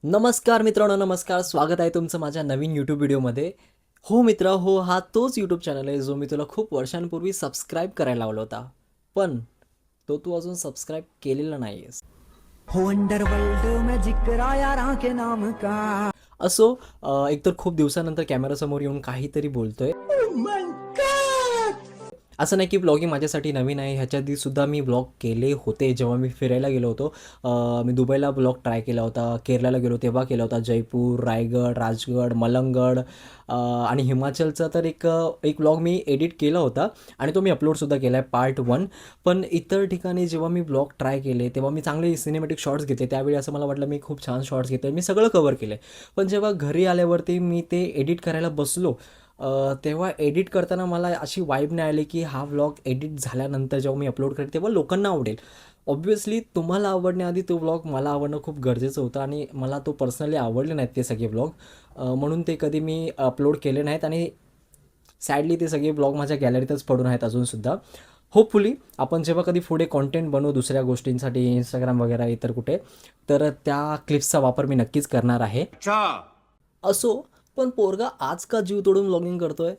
नमस्कार मित्रांनो, नमस्कार. स्वागत आहे तुमचं माझ्या नवीन यूट्यूब व्हिडिओमध्ये. हो मित्र, हो, हा तोच यूट्यूब चॅनल आहे जो मी तुला खूप वर्षांपूर्वी सबस्क्राईब करायला लावला होता. पण तो तू अजून सबस्क्राईब केलेला नाही आहेस. हो अंडरवर्ल्ड में जिक्र यारां के नाम का। असो, एकतर खूप दिवसानंतर कॅमेरासमोर येऊन काहीतरी बोलतोय. असं नाही की ब्लॉगिंग माझ्यासाठी नवीन आहे. ह्याच्या आधी सुद्धा मी ब्लॉग केले होते जेव्हा मी फिरायला गेलो होतो. मी दुबईला ब्लॉग ट्राय केला होता, केरळला गेलो तेव्हा केला होता, जयपूर, रायगड, राजगड, मलंगड आणि हिमाचलचा तर एक ब्लॉग मी एडिट केला होता आणि तो मी अपलोडसुद्धा केला आहे पार्ट 1. पण इतर ठिकाणी जेव्हा मी ब्लॉग ट्राय केले तेव्हा मी चांगले सिनेमॅटिक शॉट्स घेतले. त्यावेळी असं मला वाटलं मी खूप छान शॉट्स घेतोय, मी सगळं कव्हर केलं आहे. पण जेव्हा घरी आल्यावरती मी ते एडिट करायला बसलो, तेव्हा एडिट करताना मला अशी वाईब नाही आली की हा व्लॉग एडिट झाल्यानंतर जेव्हा मी अपलोड करेन तेव्हा लोकांना आवडेल. ऑब्व्हियसली तुम्हाला आवडण्याआधी तो व्लॉग मला आवडणं खूप गरजेचं होतं आणि मला तो पर्सनली आवडले नाहीत ते सगळे व्लॉग. म्हणून ते कधी मी अपलोड केले नाहीत आणि सॅडली ते सगळे व्लॉग माझ्या गॅलरीतच पडून आहेत अजूनसुद्धा. होपफुली आपण जेव्हा कधी पुढे कॉन्टेंट बनवू दुसऱ्या गोष्टींसाठी इंस्टाग्राम वगैरे इतर कुठे, तर त्या क्लिप्सचा वापर मी नक्कीच करणार आहे. असो, पण पोरगा आज का जीव तोडून व्लॉगिंग करतोय?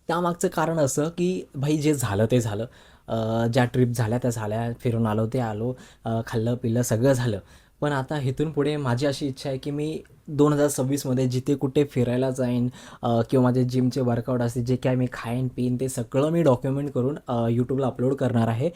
त्यामागचं कारण असं की भाई जे झालं ते झालं. ज्या ट्रिप झाल्या त्या झाल्या, फिरून आलो ते आलो, खाल्लं पिल्लं सगळं झालं. पण आता इथून पुढे माझी अशी इच्छा आहे की मी 2026मध्ये जिथे कुठे फिरायला जाईन, किंवा माझे जिमचे वर्कआउट असतील, जे काय मी खाईन पिईन ते सगळं मी डॉक्युमेंट करून यूट्यूबला अपलोड करणार आहे.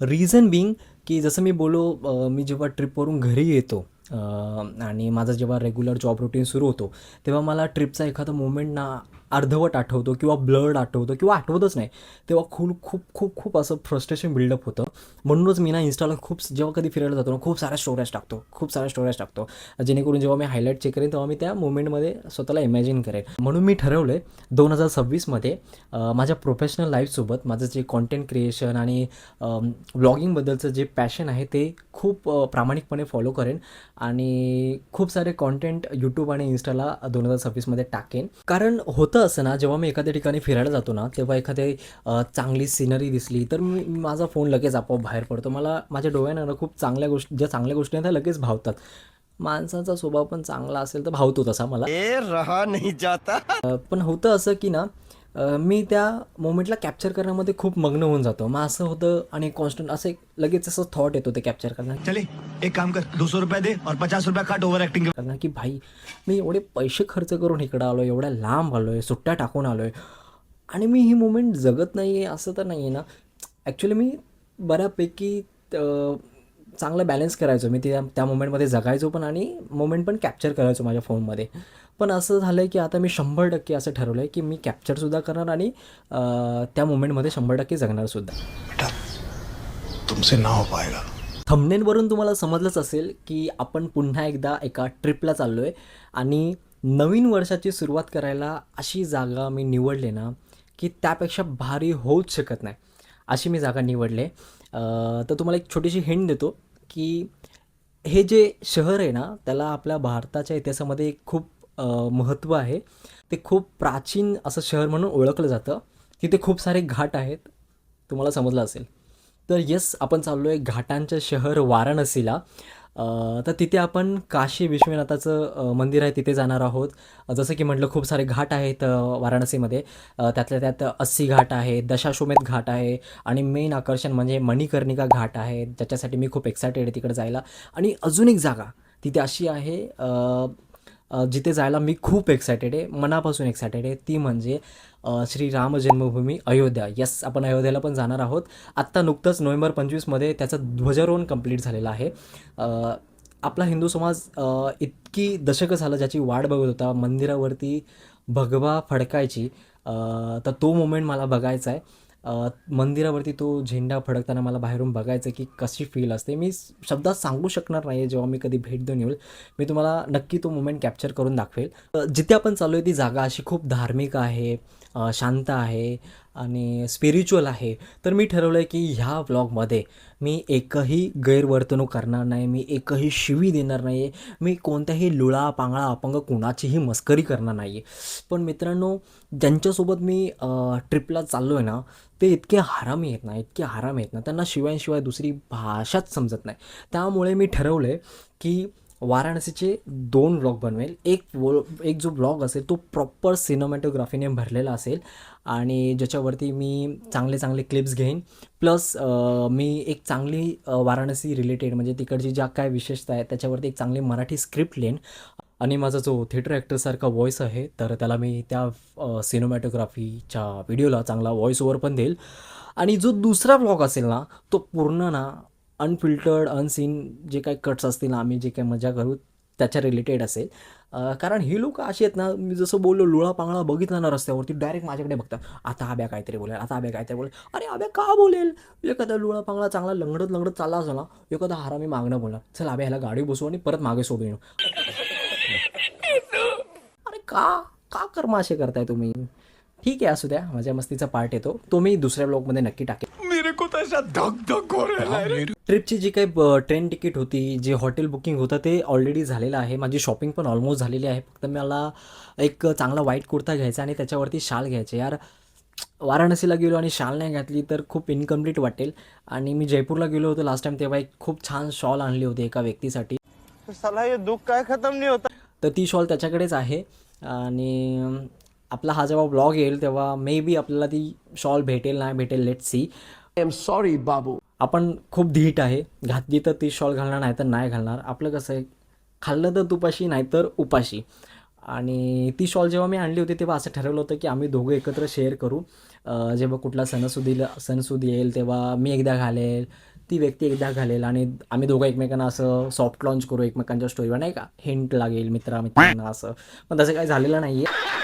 रिझन बिंग की जसं मी बोललो, मी जेव्हा ट्रिपवरून घरी येतो आणि माझा जेव्हा रेग्युलर जॉब रुटीन सुरू होतो तेव्हा मला ट्रिपचा एखादा मोमेंट ना अर्धवट आठवतो किंवा ब्लर्ड आठवतो किंवा आठवतच नाही. तेव्हा खूप खूप खूप खूप असं फ्रस्ट्रेशन बिल्डअप होतं. म्हणूनच मी ना इंस्टाला खूप जेव्हा कधी फिरायला जातो ना खूप साऱ्या स्टोऱ्याज टाकतो, खूप साऱ्या स्टोऱ्याज टाकतो, जेणेकरून जेव्हा मी हायलाईट चेक करेन तेव्हा मी त्या मोमेंटमध्ये स्वतःला इमॅजिन करेन. म्हणून मी ठरवलं आहे 2026मध्ये माझ्या प्रोफेशनल लाईफसोबत माझं जे कॉन्टेंट क्रिएशन आणि व्लॉगिंगबद्दलचं जे पॅशन आहे ते खूप प्रामाणिकपणे फॉलो करेन आणि खूप सारे कॉन्टेंट यूट्यूब आणि इंस्टाला 2026मध्ये टाकेन. कारण होतं असं ना, जेव्हा मी एखाद्या ठिकाणी फिरायला जातो ना तेव्हा एखादी चांगली सिनरी दिसली तर माझा फोन लगेच आपोआप बाहेर पडतो. मला माझ्या डोळ्यांना ना खूप चांगल्या गोष्टी, ज्या चांगल्या गोष्टी आहेत त्या लगेच भावतात. माणसाचा स्वभाव पण चांगला असेल तर भावतो तसा मला. ए रहा नहीं जाता। पण होतं असं की ना, मी त्या मोमेंटला कॅप्चर करण्यामध्ये खूप मग्न होऊन जातो. मग असं होतं आणि कॉन्स्टंट असं लगेच असं थॉट येतो ते कॅप्चर करणार चले एक काम कर 200 रुपए दे और 50 रुपया काट ओवर एक्टिंग। करणार की भाई मी एवढे पैसे खर्च करून इकडं आलो आहे, एवढ्या लांब आलो आहे, सुट्ट्या टाकून आलो आहे आणि मी ही मोमेंट जगत नाही आहे असं तर नाही आहे ना. ॲक्च्युली मी बऱ्यापैकी अ, चांगलं बॅलन्स करायचो. मी त्या मोमेंटमध्ये जगायचो पण आणि मोमेंट पण कॅप्चर करायचो माझ्या फोनमध्ये. पण असं झालं आहे की आता मी 100% असं ठरवलं आहे की मी कॅप्चरसुद्धा करणार आणि त्या मोमेंटमध्ये 100% जगणारसुद्धा. बेटा तुमसे ना हो पाएगा। थंबनेलवरून तुम्हाला समजलंच असेल की आपण पुन्हा एकदा एका ट्रिपला चाललो आहे आणि नवीन वर्षाची सुरुवात करायला अशी जागा मी निवडली ना की त्यापेक्षा भारी होऊच शकत नाही, अशी मी जागा निवडली आहे. तर तुम्हाला एक छोटीशी हिंट देतो की हे जे शहर आहे ना त्याला आपल्या भारताच्या इतिहासामध्ये एक खूप महत्त्व आहे. ते खूप प्राचीन असं शहर म्हणून ओळखलं जातं. तिथे खूप सारे घाट आहेत, तुम्हाला समजलं असेल. तर येस, आपण चाललो आहे घाटांचं शहर वाराणसीला. तर तिथे आपण काशी विश्वनाथाचं मंदिर आहे तिथे जाणार आहोत. जसं की म्हटलं खूप सारे घाट आहेत वाराणसीमध्ये. त्यातल्या त्यात 80 घाट आहे, दशाश्वमेध घाट आहे आणि मेन आकर्षण म्हणजे मणिकर्णिका घाट आहे, ज्याच्यासाठी मी खूप एक्सायटेड आहे तिकडे जायला. आणि अजून एक जागा तिथे अशी आहे जिथे जायला मी खूप एक्सायटेड आहे, मनापासून एक्सायटेड आहे. ती म्हणजे श्री राम जन्मभूमी अयोध्या. येस, आपण अयोध्येला पण जाणार आहोत. आत्ता नुकतंच नोव्हेंबर 25मध्ये त्याचं ध्वजारोहण कंप्लीट झालेलं आहे. आपला हिंदू समाज इतकी दशकं झालं ज्याची वाट बघत होता मंदिरावरती भगवा फडकायची. तर तो मोमेंट मला बघायचा आहे. मंदिरावरती तो झेंडा फडकताना मला बाहेरून बघायचं की कशी फील असते. मी शब्दात सांगू शकणार नाही आहे, जेव्हा मी कधी भेट देऊन येईल मी तुम्हाला नक्की तो मोमेंट कॅप्चर करून दाखवेल. जिथे आपण चाललो आहे ती जागा अशी खूप धार्मिक आहे, शांत आहे आणि स्पिरिच्युअल आहे. तर मी ठरवलं आहे की ह्या व्लॉगमध्ये मी एकही गैरवर्तणूक करणार नाही, मी एकही शिवी देणार नाही आहे, मी कोणत्याही लुळा पांगळा अपंग कुणाचीही मस्करी करणार नाही आहे. पण मित्रांनो, ज्यांच्यासोबत मी ट्रिपला चाललो आहे ना, ते इतके हरामी आहेत ना, इतके हरामी आहेत ना, त्यांना शिवायशिवाय दुसरी भाषाच समजत नाही. त्यामुळे मी ठरवलं आहे की वाराणसीचे 2 व्लॉग बनवेल. एक जो व्लॉग असेल तो प्रॉपर सिनेमॅटोग्राफीने भरलेला असेल आणि ज्याच्यावरती मी चांगले चांगले क्लिप्स घेईन. प्लस मी एक चांगली वाराणसी रिलेटेड म्हणजे तिकडची ज्या काय विशेषता आहेत त्याच्यावरती एक चांगली मराठी स्क्रिप्ट लिहीन आणि माझा जो थिएटर ॲक्टरसारखा वॉईस आहे तर त्याला मी त्या सिनेमॅटोग्राफीच्या व्हिडिओला चांगला व्हॉईस ओव्हर पण देईल. आणि जो दुसरा व्लॉग असेल ना, तो पूर्ण ना अनफिल्टर्ड अनसीन जे काही कट्स असतील ना, आम्ही जे काही मजा करू त्याच्या रिलेटेड असेल. कारण ही लोकं अशी आहेत ना, मी जसं बोललो लुळा पांगळा बघितला ना रस्त्यावरती डायरेक्ट माझ्याकडे बघतात. आता आब्या काहीतरी बोलेल, आता आब्या काहीतरी बोलेल. अरे आब्या का बोलेल? एखादा लुळा पांगळा चांगला लंगडत लंगडत चालला असेल ना, एखादा हरामी मागणं बोलणार, चल आब्या ह्याला गाडी बसवू आणि परत मागे सोडून येऊ. अरे का का कर्म असे करताय तुम्ही? ठीक आहे, असू द्या, माझ्या मस्तीचा पार्ट येतो, तो मी दुसऱ्या ब्लॉगमध्ये नक्की टाकेन. मेरे को तो ऐसा धक धक हो रहा है. ट्रिपची जी काही ट्रेन तिकीट होती, जे हॉटेल बुकिंग होतं ते ऑलरेडी झालेलं आहे. माझी शॉपिंग पण ऑलमोस्ट झालेली आहे. फक्त मला एक चांगला व्हाईट कुर्ता घ्यायचा आणि त्याच्यावरती शाल घ्यायचे. यार, वाराणसीला गेलो आणि शाल नाही घातली तर खूप इनकम्प्लीट वाटेल. आणि मी जयपूरला गेलो होतो लास्ट टाईम, तेव्हा एक खूप छान शॉल आणली होती एका व्यक्तीसाठी. साला ये दुख काय खत्म नहीं होता. तर ती शॉल त्याच्याकडेच आहे. आणि आपला हा जेव्हा ब्लॉग येईल तेव्हा मे बी आपल्याला ती शॉल भेटेल नाही भेटेल, let's see. I am sorry बाबू. आपण खूप धीट आहे, घातली तर ती शॉल घालणार नाही तर नाही घालणार. आपलं कसं आहे, खाल्लं तर तुपाशी नाही तर उपाशी. आणि ती शॉल जेव्हा मी आणली होती तेव्हा असं ठरवलं होतं की आम्ही दोघं एकत्र शेअर करू. जेव्हा कुठला सणसूद येईल तेव्हा मी एकदा घालेल, ती व्यक्ती एकदा घालेल आणि आम्ही दोघं एकमेकांना असं सॉफ्ट लॉन्च करू एकमेकांच्या स्टोरीवर, नाही का, हिंट लागेल मित्रांना असं. पण तसं काही झालेलं नाही आहे.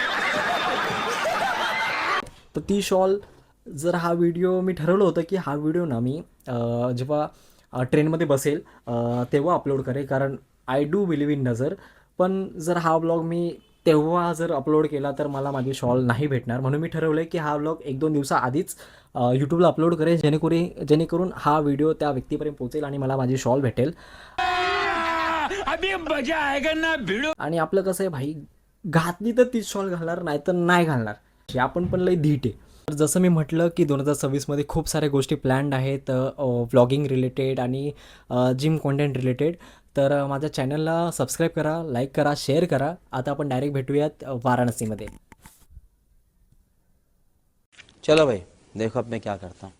तर ती शॉल जर हा व्हिडिओ मी ठरवलं होतं की हा व्हिडिओ ना मी जेव्हा ट्रेनमध्ये बसेल तेव्हा अपलोड करेल, कारण आय डू बिलीव्ह इन नजर. पण जर हा व्लॉग मी तेव्हा जर अपलोड केला तर मला माझी शॉल नाही भेटणार. म्हणून मी ठरवलं आहे की हा व्लॉग 1-2 दिवसाआधीच यूट्यूबला अपलोड करेल, जेणेकरून हा व्हिडिओ त्या व्यक्तीपर्यंत पोहोचेल आणि मला माझी शॉल भेटेल. आणि आपलं कसं आहे भाई, घातली तर तीच शॉल घालणार नाही तर नाही घालणार. आपण पण लई धीट आहे. तर जसं मी म्हटलं की 2026मध्ये खूप साऱ्या गोष्टी प्लॅन्ड आहेत, व्लॉगिंग रिलेटेड आणि जिम कॉन्टेंट रिलेटेड. तर माझ्या चॅनलला सबस्क्राईब करा, लाईक करा, शेअर करा. आता आपण डायरेक्ट भेटूयात वाराणसीमध्ये. चलो भाई, देखो अब मैं क्या करता हूँ.